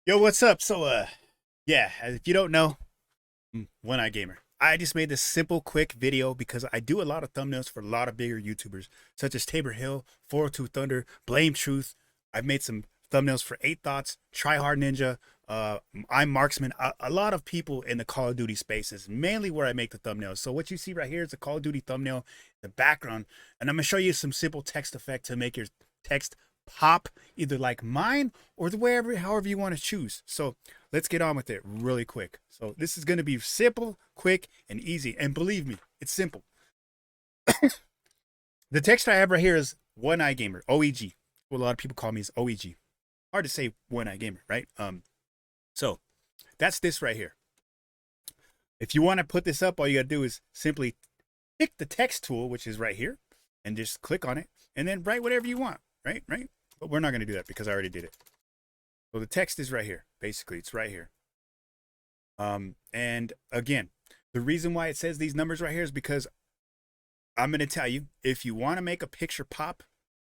Yo, what's up? Yeah, if you don't know, One Eye Gamer. I just made this simple, quick video because I do a lot of thumbnails for a lot of bigger YouTubers, such as Tabor Hill, 402 Thunder, Blame Truth. I've made some thumbnails for 8 Thoughts, Tryhard Ninja, uh, I'm Marksman. A lot of people in the Call of Duty space is mainly where I make the thumbnails. So what you see right here is a Call of Duty thumbnail, the background, and I'm gonna show you some simple text effect to make your text pop, either like mine or the wherever, however you want to choose. So let's get on with it really quick. So this is going to be simple, quick, and easy. And believe me, it's simple. The text I have right here is One Eye Gamer, OEG. What a lot of people call me is OEG. Hard to say One Eye Gamer, right? So that's this right here. If you want to put this up, all you got to do is simply pick the text tool, which is right here, and just click on it, and then write whatever you want, right? Right? But we're not going to do that because I already did it. So the text is right here. Basically, it's right here. And again, the reason why it says these numbers right here is because I'm going to tell you, if you want to make a picture pop,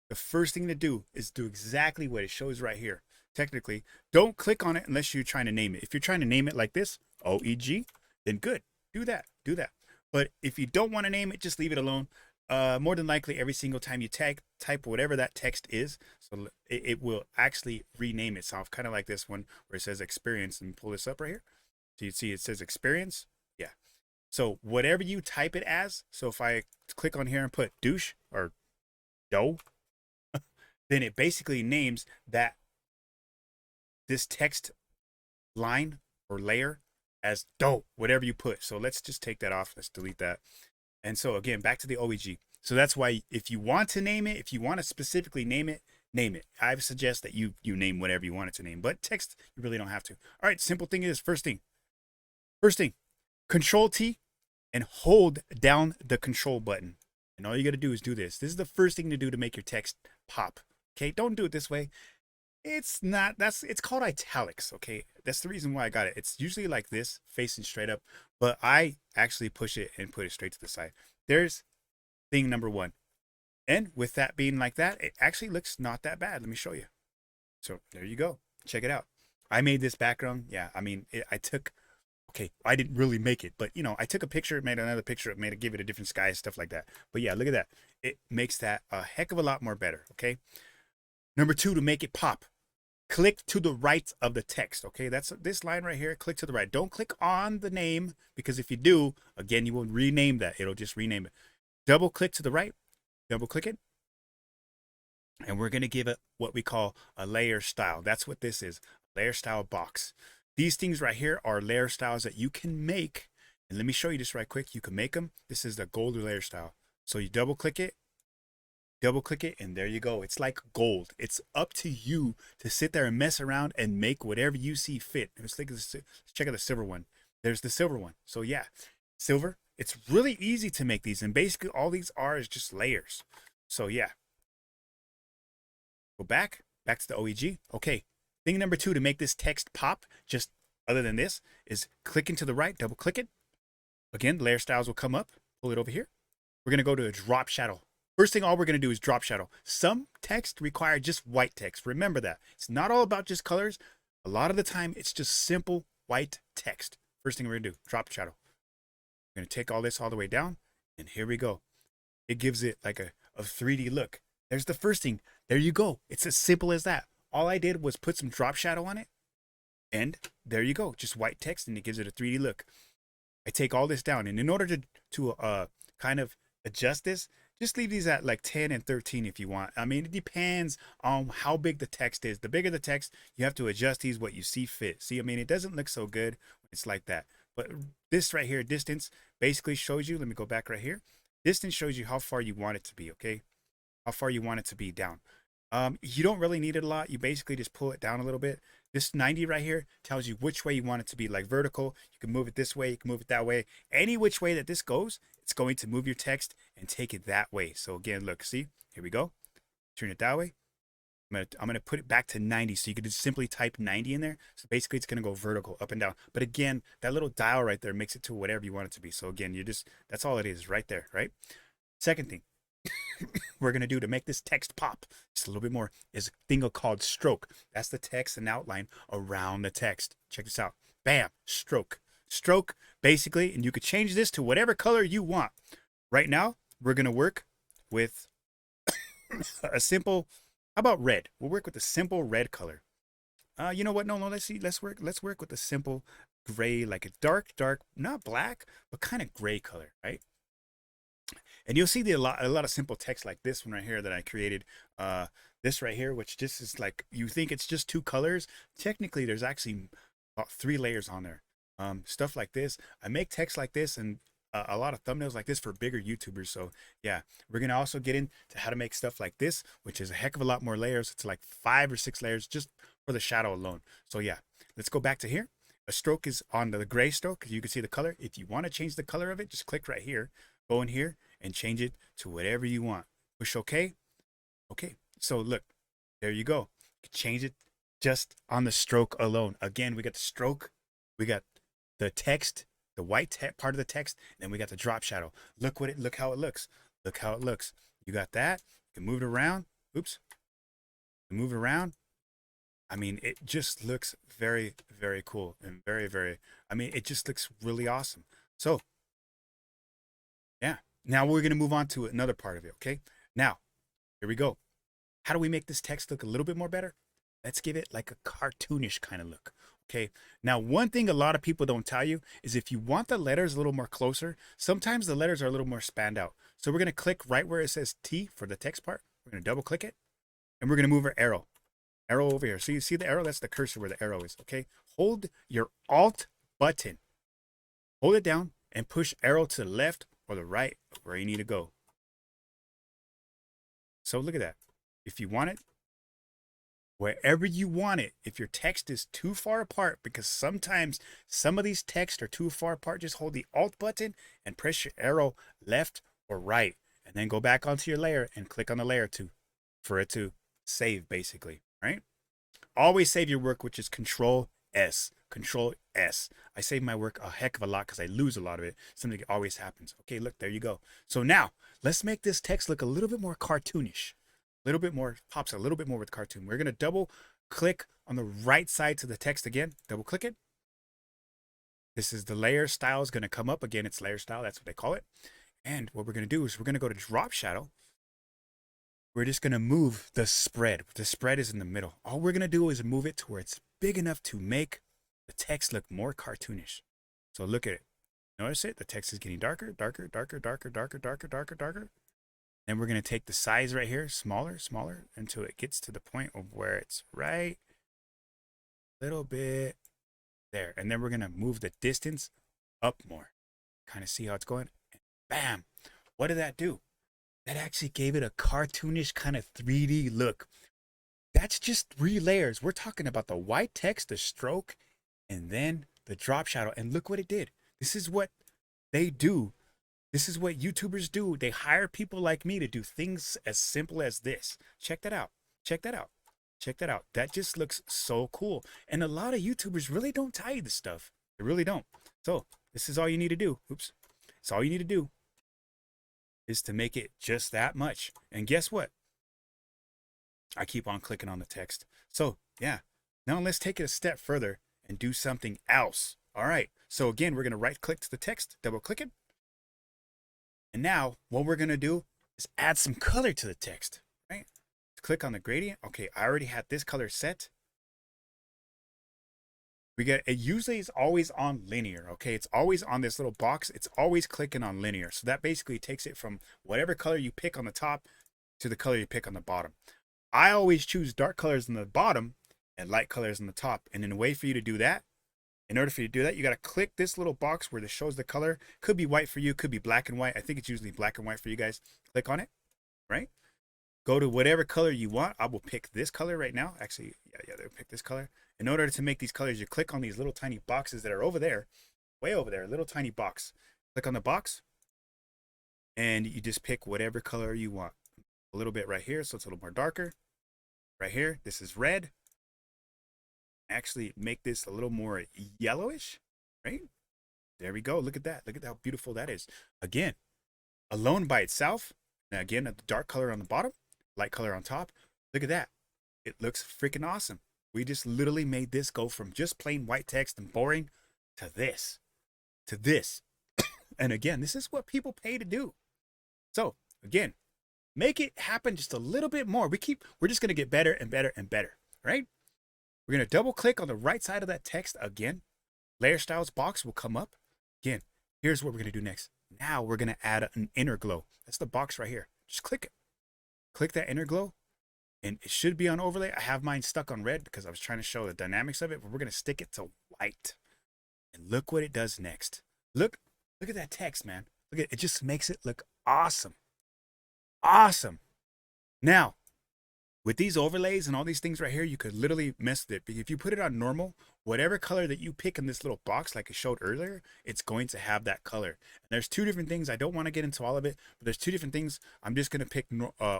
the first thing to do is do exactly what it shows right here. Technically, don't click on it unless you're trying to name it. If you're trying to name it like this, OEG, then good. Do that. Do that. But if you don't want to name it, just leave it alone. More than likely, every single time you type whatever that text is, so it will actually rename itself, kind of like this one where it says experience. And pull this up right here. So you see it says experience. Yeah. So whatever you type it as, so if I click on here and put douche or dough, then it basically names that this text line or layer as dope, whatever you put. So let's just take that off. Let's delete that. And so again, back to the OEG. So that's why if you want to name it, if you want to specifically name it, name it. I suggest that you name whatever you want it to name. But text, you really don't have to. All right, simple thing is first thing, Control T and hold down the control button. And all you got to do is do this. This is the first thing to do to make your text pop. Okay, don't do it this way. It's not, it's called italics. Okay, that's the reason why I got it. It's usually like this, facing straight up, but I actually push it and put it straight to the side. There's thing number one. And with that being like that, it actually looks not that bad. Let me show you. So there you go. Check it out. I made this background. Yeah, I mean, I took, okay, I didn't really make it, but I took a picture, made another picture, made it, give it a different sky, stuff like that. But yeah, look at that. It makes that a heck of a lot more better. Okay. Number two, to make it pop, click to the right of the text. Okay. That's this line right here. Click to the right. Don't click on the name because if you do, again, you will rename that. It'll just rename it. Double click to the right, double click it. And we're going to give it what we call a layer style. That's what this is, layer style box. These things right here are layer styles that you can make. And let me show you this right quick. You can make them. This is the gold layer style. So you double click it, and there you go. It's like gold. It's up to you to sit there and mess around and make whatever you see fit. Let's check out the silver one. There's the silver one. So yeah, silver. It's really easy to make these. And basically all these are is just layers. So yeah, go back to the OEG. Okay, thing number two to make this text pop, just other than this, is clicking to the right, double click it. Again, layer styles will come up, pull it over here. We're gonna go to a drop shadow. First thing, all we're gonna do is drop shadow. Some text require just white text. Remember that. It's not all about just colors. A lot of the time, it's just simple white text. First thing we're gonna do, drop shadow. We're gonna take all this all the way down, and here we go. It gives it like a 3D look. There's the first thing. There you go. It's as simple as that. All I did was put some drop shadow on it, and there you go. Just white text, and it gives it a 3D look. I take all this down, and in order to kind of adjust this, just leave these at like 10 and 13 if you want. I mean, it depends on how big the text is. The bigger the text, you have to adjust these what you see fit. See, I mean, it doesn't look so good when it's like that. But this right here, distance, basically shows you, let me go back right here. Distance shows you how far you want it to be, okay? How far you want it to be down. You don't really need it a lot. You basically just pull it down a little bit. This 90 right here tells you which way you want it to be, like vertical. You can move it this way, you can move it that way. Any which way that this goes, it's going to move your text and take it that way. So again, look, see, here we go. Turn it that way. I'm gonna put it back to 90, so you could just simply type 90 in there. So basically, it's gonna go vertical, up and down. But again, that little dial right there makes it to whatever you want it to be. So again, that's all it is right there, right? Second thing, we're going to do to make this text pop just a little bit more is a thing called stroke. That's the text and outline around the text. Check this out. Bam, stroke. Stroke, basically, and you could change this to whatever color you want. Right now, we're going to work with a simple, how about red? We'll work with a simple red color. You know what? No, let's see. Let's work with a simple gray, like a dark, not black, but kind of gray color, right? And you'll see a lot of simple text like this one right here that I created. This right here, which just is like, you think it's just two colors. Technically, there's actually about 3 layers on there. Stuff like this. I make text like this and a lot of thumbnails like this for bigger YouTubers. So yeah, we're gonna also get into how to make stuff like this, which is a heck of a lot more layers. It's like 5 or 6 layers just for the shadow alone. So yeah, let's go back to here. A stroke is on the gray stroke. You can see the color. If you want to change the color of it, just click right here. Go in here and change it to whatever you want. Push OK. Okay. So look, there you go. You can change it just on the stroke alone. Again, we got the stroke, we got the text, the white part of the text, and then we got the drop shadow. Look how it looks. Look how it looks. You got that. You can move it around. Oops. Move it around. I mean, it just looks very, very cool and I mean, it just looks really awesome. So yeah, now we're going to move on to another part of it. Okay. Now, here we go. How do we make this text look a little bit more better? Let's give it like a cartoonish kind of look. Okay. Now, one thing a lot of people don't tell you is if you want the letters a little more closer, sometimes the letters are a little more spanned out. So we're going to click right where it says T for the text part. We're going to double click it and we're going to move our arrow over here. So you see the arrow? That's the cursor where the arrow is. Okay. Hold your Alt button. Hold it down and push arrow to the left or the right where you need to go. So look at that. If you want it, wherever you want it, if your text is too far apart, because sometimes some of these texts are too far apart, just hold the Alt button and press your arrow left or right, and then go back onto your layer and click on the layer for it to save, basically, right? Always save your work, which is Control S. Control S. I save my work a heck of a lot because I lose a lot of it. Something always happens. Okay, look, there you go. So now let's make this text look a little bit more cartoonish. A little bit more, pops a little bit more with cartoon. We're going to double click on the right side to the text again. Double click it. This is the layer style is going to come up. Again, it's layer style. That's what they call it. And what we're going to do is we're going to go to drop shadow. We're just going to move the spread. The spread is in the middle. All we're going to do is move it to where it's big enough to make the text look more cartoonish. So look at it. Notice it? The text is getting darker, darker, darker, darker, darker, darker, darker, darker. Then we're going to take the size right here, smaller, smaller, until it gets to the point of where it's right a little bit there. And then we're going to move the distance up more. Kind of see how it's going. And bam! What did that do? That actually gave it a cartoonish kind of 3D look. That's just 3 layers. We're talking about the white text, the stroke, and then the drop shadow. And look what it did. This is what they do. This is what YouTubers do. They hire people like me to do things as simple as this. Check that out. Check that out. Check that out. That just looks so cool. And a lot of YouTubers really don't tell you this stuff. They really don't. So this is all you need to do. Oops. It's all you need to do is to make it just that much. And guess what? I keep on clicking on the text. So yeah, now let's take it a step further and do something else. All right. So again, we're going to right click to the text, double click it. And now what we're going to do is add some color to the text, right? Click on the gradient. Okay, I already had this color set. It usually is always on linear. Okay, it's always on this little box. It's always clicking on linear. So that basically takes it from whatever color you pick on the top to the color you pick on the bottom. I always choose dark colors on the bottom and light colors on the top. And in a way for you to do that, in order for you to do that, you got to click this little box where it shows the color. Could be white for you, could be black and white. I think it's usually black and white for you guys. Click on it, right? Go to whatever color you want. I will pick this color right now. Actually, yeah, they'll pick this color. In order to make these colors, you click on these little tiny boxes that are over there, way over there, a little tiny box. Click on the box, and you just pick whatever color you want. A little bit right here, so it's a little more darker. Right here, this is red. Actually make this a little more yellowish, right? There we go. Look at that. Look at how beautiful that is. Again, alone by itself, Now again, the dark color on the bottom, light color on top. Look at that. It looks freaking awesome. We just literally made this go from just plain white text and boring to this, to this. And again, this is what people pay to do. So again, make it happen just a little bit more. We're just going to get better and better and better, right? We're going to double click on the right side of that text again. Layer styles box will come up. Again, here's what we're going to do next. Now we're going to add an inner glow. That's the box right here. Just click it. Click that inner glow. And it should be on overlay. I have mine stuck on red because I was trying to show the dynamics of it, but we're going to stick it to white. And look what it does next. Look at that text, man. Look at it. It just makes it look awesome. Awesome. Now, with these overlays and all these things right here, you could literally mess with it. If you put it on normal, whatever color that you pick in this little box, like I showed earlier, it's going to have that color. And there's two different things. I don't want to get into all of it, but there's two different things. I'm just going to pick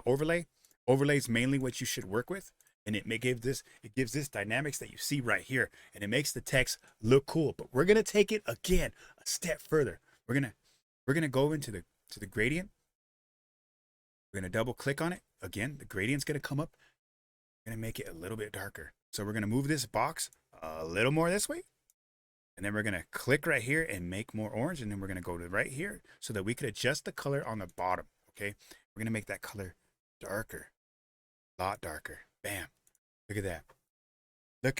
overlay. Overlay is mainly what you should work with. And it gives this dynamics that you see right here. And it makes the text look cool. But we're going to take it again a step further. We're going to go into the gradient. We're going to double click on it. Again, the gradient's going to come up. We're going to make it a little bit darker. So we're going to move this box a little more this way. And then we're going to click right here and make more orange. And then we're going to go to right here so that we could adjust the color on the bottom. Okay. We're going to make that color darker, a lot darker. Bam. Look at that.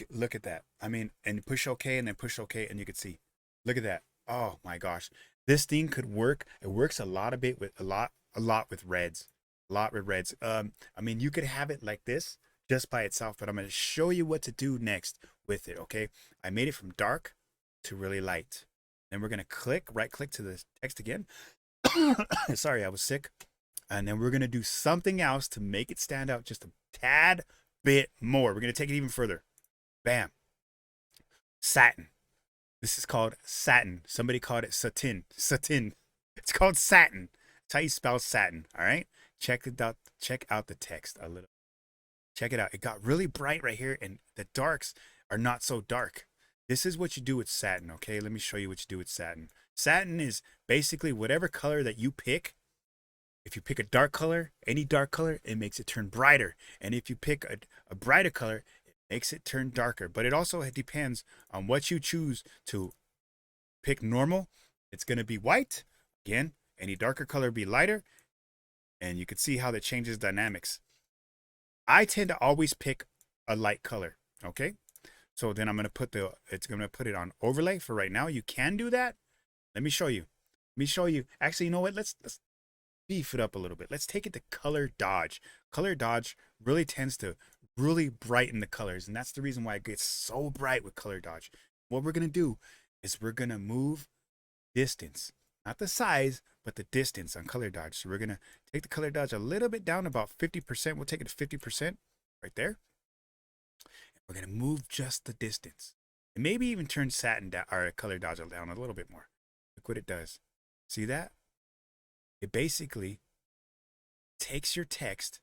Look at that. I mean, and push OK and then push OK and you can see. Look at that. Oh my gosh. This thing could work. It works a lot with reds. A lot with reds. I mean, you could have it like this just by itself, but I'm going to show you what to do next with it. Okay. I made it from dark to really light. Then we're going to right click to the text again. Sorry, I was sick. And then we're going to do something else to make it stand out just a tad bit more. We're going to take it even further. Bam. Satin. This is called satin. Somebody called it satin. Satin. It's called satin. That's how you spell satin. All right. Check out the text a little. Check it out. It got really bright right here, and the darks are not so dark. This is what you do with satin. Okay. Let me show you what you do with satin. Satin is basically whatever color that you pick. If you pick a dark color, any dark color, it makes it turn brighter. And if you pick a brighter color, it makes it turn darker. But it also depends on what you choose to pick. Normal, it's going to be white. Again, any darker color be lighter. And you can see how that changes dynamics. I tend to always pick a light color. Okay. So then I'm going to put it on overlay for right now. You can do that. Let me show you. Actually, you know what? Let's beef it up a little bit. Let's take it to color dodge. Color dodge really tends to really brighten the colors. And that's the reason why it gets so bright with color dodge. What we're going to do is we're going to move distance, not the size, but the distance on color dodge. So we're going to take the color dodge a little bit down, about 50%. We'll take it to 50% right there. And we're going to move just the distance. And maybe even turn satin down, or color dodge down a little bit more. Look what it does. See that? It basically takes your text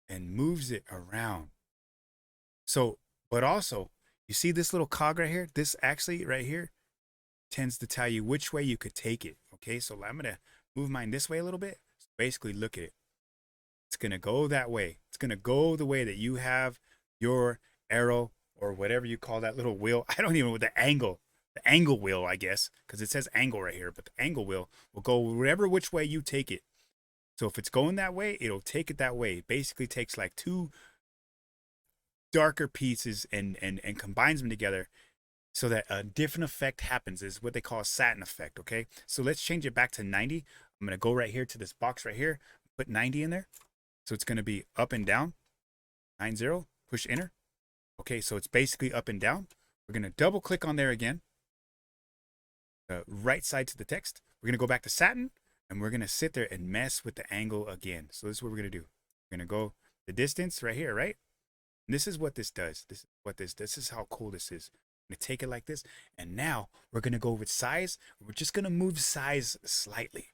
and moves it around. So, but also, you see this little cog right here? This actually right here tends to tell you which way you could take it. Okay, so I'm going to move mine this way a little bit. So basically, look at it. It's going to go that way. It's going to go the way that you have your arrow or whatever you call that little wheel. I don't even know the angle wheel, I guess, because it says angle right here, but the angle wheel will go whatever which way you take it. So if it's going that way, it'll take it that way. It basically takes like two darker pieces and combines them together so that a different effect happens. Is what they call a satin effect. Okay, so let's change it back to 90. I'm going to go right here to this box right here, put 90 in there. So it's going to be up and down, 90, push enter. Okay, so it's basically up and down. We're going to double click on there again. Right side to the text. We're going to go back to satin and we're going to sit there and mess with the angle again. So this is what we're going to do. We're going to go the distance right here, right? And this is what this does. This is how cool this is. I'm going to take it like this. And now we're going to go with size. We're just going to move size slightly.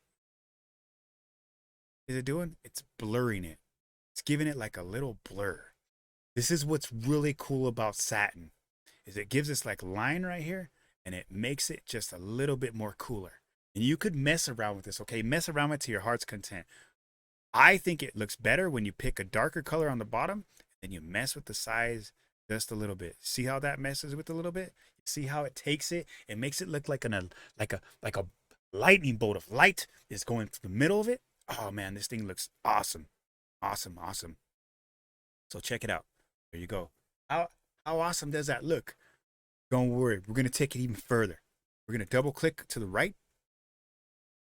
What is it doing? It's blurring it. It's giving it like a little blur. This is what's really cool about satin, is it gives us like line right here and it makes it just a little bit more cooler. And you could mess around with this, okay? Mess around with it to your heart's content. I think it looks better when you pick a darker color on the bottom and you mess with the size just a little bit. See how that messes with a little bit? See how it takes it? It makes it look like a lightning bolt of light is going through the middle of it. Oh man, this thing looks awesome. Awesome, awesome. So check it out. There you go. How awesome does that look? Don't worry, we're gonna take it even further. We're gonna double click to the right.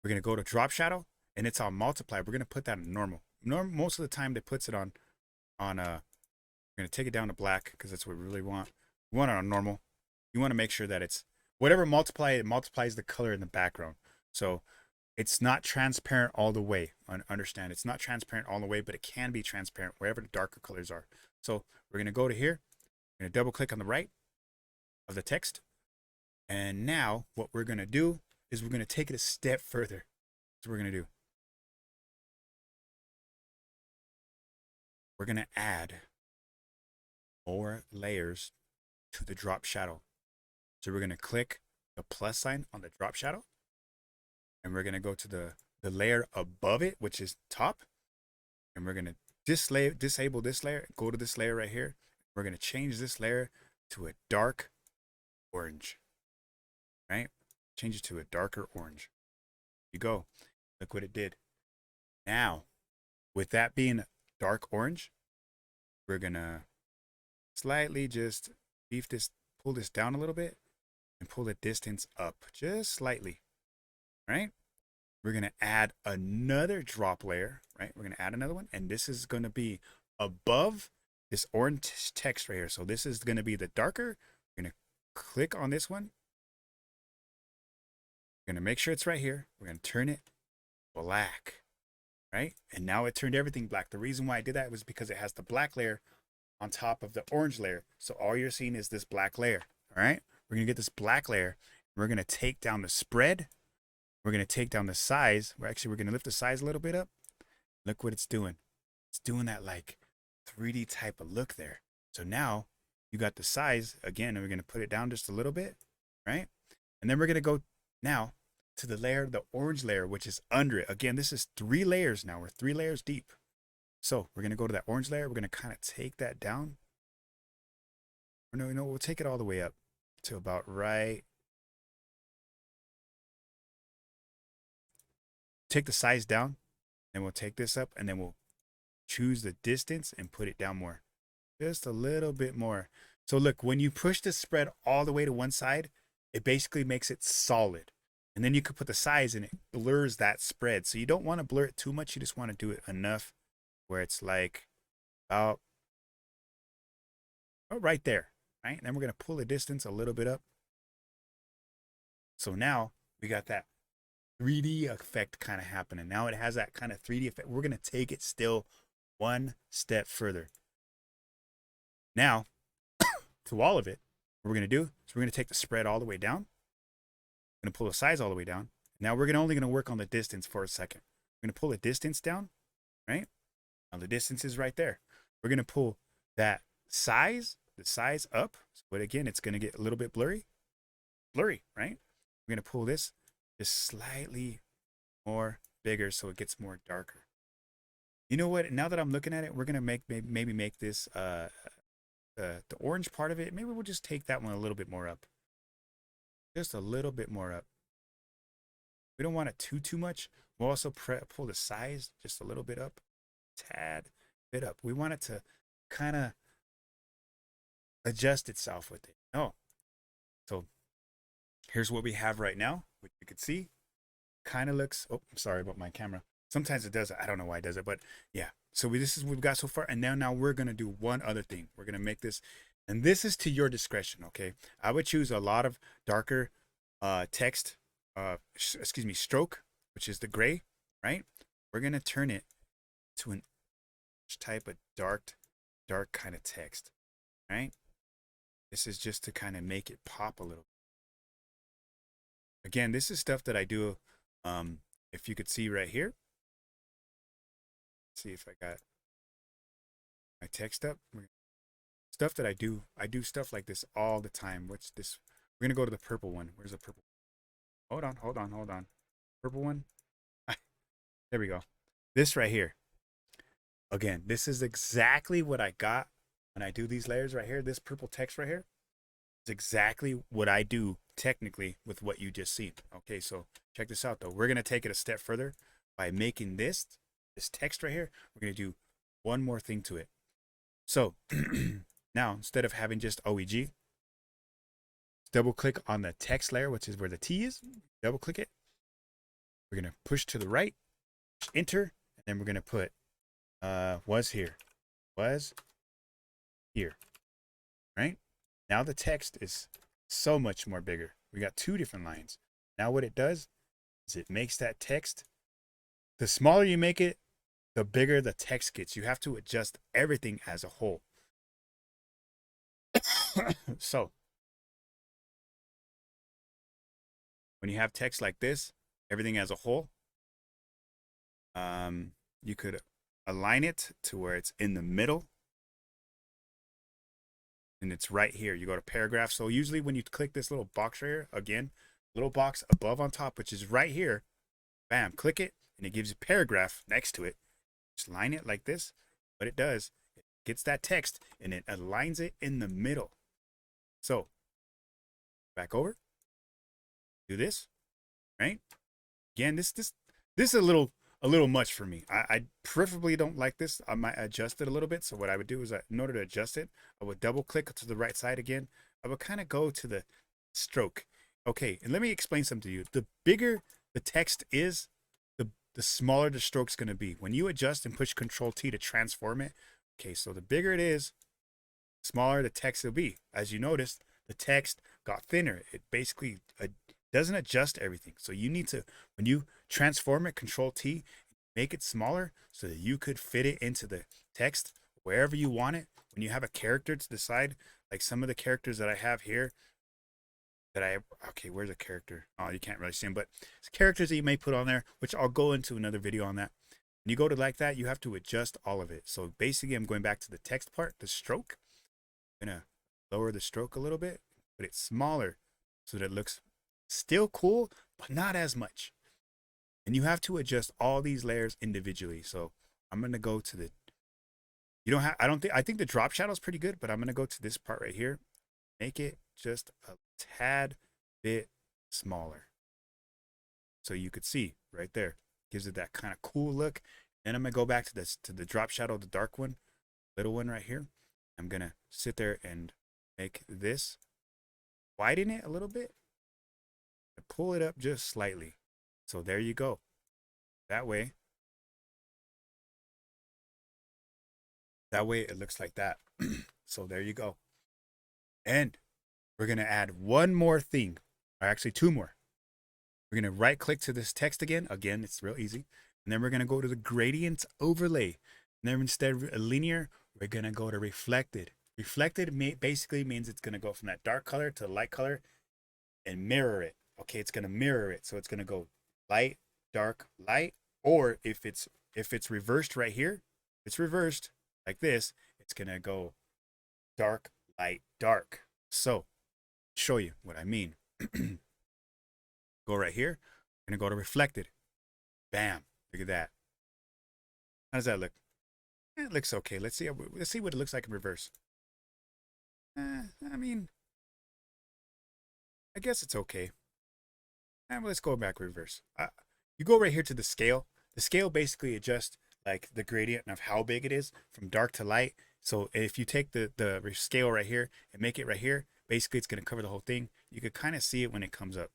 We're gonna go to drop shadow, and it's on multiply. We're gonna put that in normal. Most of the time, they puts it on. We're gonna take it down to black because that's what we really want. We want it on normal. You want to make sure that it's whatever multiply. It multiplies the color in the background. So it's not transparent all the way. Understand? It's not transparent all the way, but it can be transparent wherever the darker colors are. So we're gonna go to here. We're gonna double click on the right of the text, and now what we're gonna do is we're gonna take it a step further. That's what we're gonna do. We're gonna add more layers to the drop shadow. So we're gonna click the plus sign on the drop shadow, and we're gonna go to the layer above it, which is top, and we're gonna disable this layer, go to this layer right here. We're gonna change this layer to a dark orange, right? Change it to a darker orange. You go. Look what it did. Now, with that being dark orange, we're gonna slightly just pull this down a little bit and pull the distance up just slightly, right? We're gonna add another drop layer, right? We're gonna add another one, and this is gonna be above this orange text right here. So this is gonna be the darker. We're gonna click on this one. We're gonna make sure it's right here. We're gonna turn it black, right? And now it turned everything black. The reason why I did that was because it has the black layer on top of the orange layer. So all you're seeing is this black layer, all right? We're gonna get this black layer. We're gonna take down the spread. We're gonna take down the size. We're gonna lift the size a little bit up. Look what it's doing. It's doing that like 3D type of look there. So now you got the size again, and we're gonna put it down just a little bit, right? And then we're gonna go now to the layer, the orange layer, which is under it. Again, this is 3 layers now. We're 3 layers deep. So we're gonna go to that orange layer. We're gonna kind of take that down. No, we'll take it all the way up to about right. Take the size down, and we'll take this up, and then we'll choose the distance and put it down more. Just a little bit more. So look, when you push the spread all the way to one side, it basically makes it solid. And then you could put the size and it blurs that spread. So you don't want to blur it too much. You just want to do it enough where it's like about right there, right? And then we're going to pull the distance a little bit up. So now we got that 3D effect kind of happening. Now it has that kind of 3D effect. We're going to take it still one step further. Now, to all of it, what we're going to do is we're going to take the spread all the way down. We're going to pull the size all the way down. Now we're only going to work on the distance for a second. We're going to pull the distance down, right? Now the distance is right there. We're going to pull that size, the size up. But again, it's going to get a little bit blurry, right? We're going to pull this just slightly more bigger so it gets more darker. You know what? Now that I'm looking at it, we're going to maybe make this the orange part of it. Maybe we'll just take that one a little bit more up. Just a little bit more up. We don't want it too much. We'll also pull the size just a little bit up. Tad bit up. We want it to kind of adjust itself with it. No. So here's what we have right now, which you can see. Kind of looks, oh, I'm sorry about my camera. Sometimes it does it. I don't know why it does it, but yeah. So this is what we've got so far. And now we're going to do one other thing. We're going to make this, and this is to your discretion, okay? I would choose a lot of darker text, stroke, which is the gray, right? We're going to turn it to an type of dark kind of text, right? This is just to kind of make it pop a little. Again, this is stuff that I do. If you could see right here, let's see if I got my text up. Stuff that I do stuff like this all the time. What's this? We're gonna go to the purple one. Where's the purple? Hold on. purple one. There we go. This right here. Again, this is exactly what I got when I do these layers right here. This purple text right here is exactly what I do technically with what you just seen. Okay, so check this out though. We're going to take it a step further by making this text right here. We're going to do one more thing to it. So now instead of having just OEG, double click on the text layer, which is where the T is. Double click it. We're going to push to the right, enter, and then we're going to put was here, right? Now the text is so much more bigger. We got two different lines. Now what it does is it makes that text, the smaller you make it, the bigger the text gets. You have to adjust everything as a whole. So when you have text like this, everything as a whole, you could align it to where it's in the middle. And it's right here. You go to paragraph. So usually when you click this little box right here, again, little box above on top, which is right here, bam, click it, and it gives you paragraph next to it. Just line it like this. What it does, it gets that text and it aligns it in the middle. So back over, do this, right? Again, this is a little much for me. I preferably don't like this. I might adjust it a little bit. So what I would do is, in order to adjust it, I would double click to the right side again. I would kind of go to the stroke. Okay, and let me explain something to you. The bigger the text is, the smaller the stroke's going to be. When you adjust and push Control T to transform it, okay, so the bigger it is, smaller the text will be. As you noticed, the text got thinner. It basically doesn't adjust everything. So you need to, when you transform it, Control T, make it smaller so that you could fit it into the text wherever you want it. When you have a character to the side, like some of the characters that I have here, okay, where's a character? Oh, you can't really see them, but it's characters that you may put on there, which I'll go into another video on that. When you go to like that, you have to adjust all of it. So basically, I'm going back to the text part, the stroke. I'm going to lower the stroke a little bit, put it smaller so that it looks still cool, but not as much. And you have to adjust all these layers individually. So I'm going to go to the, you don't have, I think the drop shadow is pretty good, but I'm going to go to this part right here. Make it just a tad bit smaller. So you could see right there, gives it that kind of cool look. And I'm going to go back to this, to the drop shadow, the dark one, little one right here. I'm going to sit there and make this, widen it a little bit, and pull it up just slightly. So there you go. That way it looks like that. So there you go. And we're going to add one more thing, or actually two more. We're going to right click to this text again. Again, it's real easy. And then we're going to go to the gradient overlay. And then instead of linear, we're going to go to reflected. Reflected basically means it's going to go from that dark color to the light color and mirror it. Okay, it's going to mirror it. So it's going to go light, dark, light. Or if it's reversed right here, it's reversed like this, it's going to go dark, light, dark. So show you what I mean. Go right here. I'm going to go to reflected. Bam. Look at that. How does that look? It looks okay. Let's see what it looks like in reverse. I mean, I guess it's okay. Well, let's go back reverse. You go right here to the scale. The scale basically adjusts like the gradient of how big it is from dark to light. So if you take the scale right here and make it right here, basically it's going to cover the whole thing. You could kind of see it when it comes up.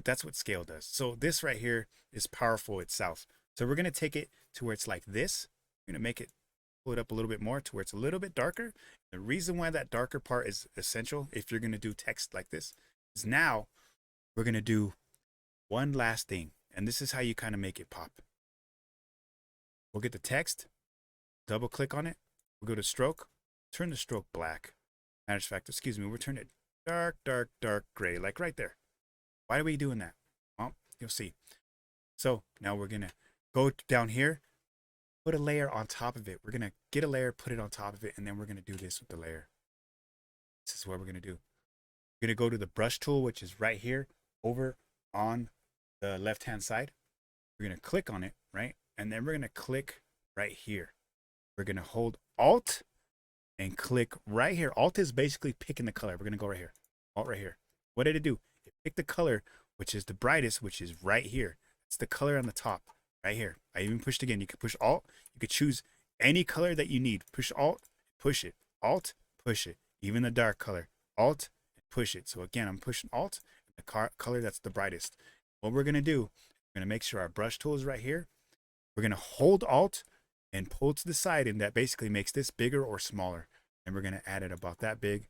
That's what scale does. So this right here is powerful itself. So we're going to take it to where it's like this. We're going to make it, pull it up a little bit more to where it's a little bit darker. The reason why that darker part is essential if you're going to do text like this is now we're going to do one last thing. And this is how you kind of make it pop. We'll get the text, double click on it. We'll go to stroke, turn the stroke black. Matter of fact, excuse me, we'll turn it dark, dark, dark gray, like right there. Why are we doing that? Well, you'll see. So now we're going to go down here, put a layer on top of it. We're going to get a layer, put it on top of it, and then we're going to do this with the layer. This is what we're going to do. We're going to go to the brush tool, which is right here over on the left-hand side. We're going to click on it, right? And then we're going to click right here. We're going to hold Alt and click right here. Alt is basically picking the color. We're going to go right here. Alt right here. What did it do? It picked the color, which is the brightest, which is right here. It's the color on the top, right here. I even pushed again. You could push Alt. You could choose any color that you need. Push Alt, push it. Alt, push it. Even the dark color. Alt, push it. So again, I'm pushing Alt, the color that's the brightest. What we're going to do, we're going to make sure our brush tool is right here. We're going to hold Alt and pull to the side, and that basically makes this bigger or smaller. And we're going to add it about that big.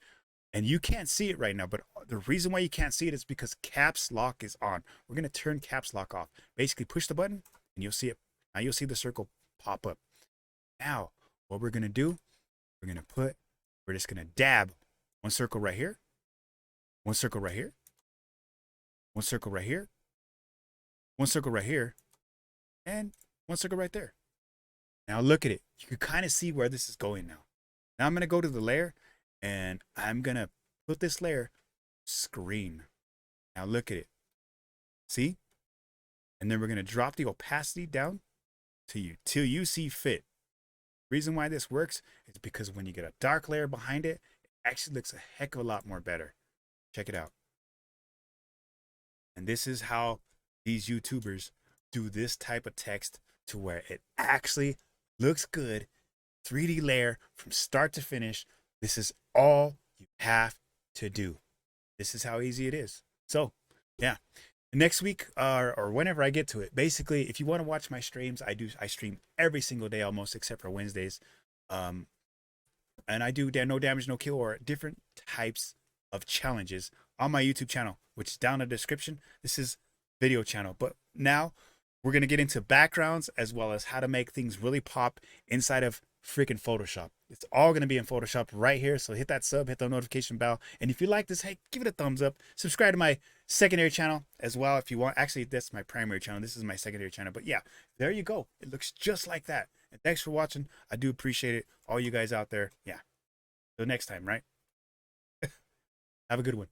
And you can't see it right now, but the reason why you can't see it is because caps lock is on. We're going to turn caps lock off. Basically push the button and you'll see it. Now you'll see the circle pop up. Now, what we're going to do, we're just going to dab one circle right here, one circle right here, one circle right here, one circle right here, and one circle right there. Now look at it. You can kind of see where this is going now. Now I'm going to go to the layer and I'm going to put this layer screen. Now look at it. See? And then we're going to drop the opacity down till you see fit. The reason why this works is because when you get a dark layer behind it, it actually looks a heck of a lot more better. Check it out. And this is how these YouTubers do this type of text to where it actually looks good. 3D layer from start to finish. This is all you have to do. This is how easy it is. So, yeah. Next week or whenever I get to it, basically, if you want to watch my streams, I stream every single day almost except for Wednesdays. And I do no damage, no kill, or different types of challenges on my YouTube channel, which is down in the description. This is video channel. But now we're going to get into backgrounds as well as how to make things really pop inside of freaking Photoshop. It's all going to be in Photoshop right here. So hit that sub, hit the notification bell. And if you like this, hey, give it a thumbs up. Subscribe to my secondary channel as well if you want. Actually, that's my primary channel. This is my secondary channel. But yeah, there you go. It looks just like that. And thanks for watching. I do appreciate it. All you guys out there. Yeah. Till next time, right? Have a good one.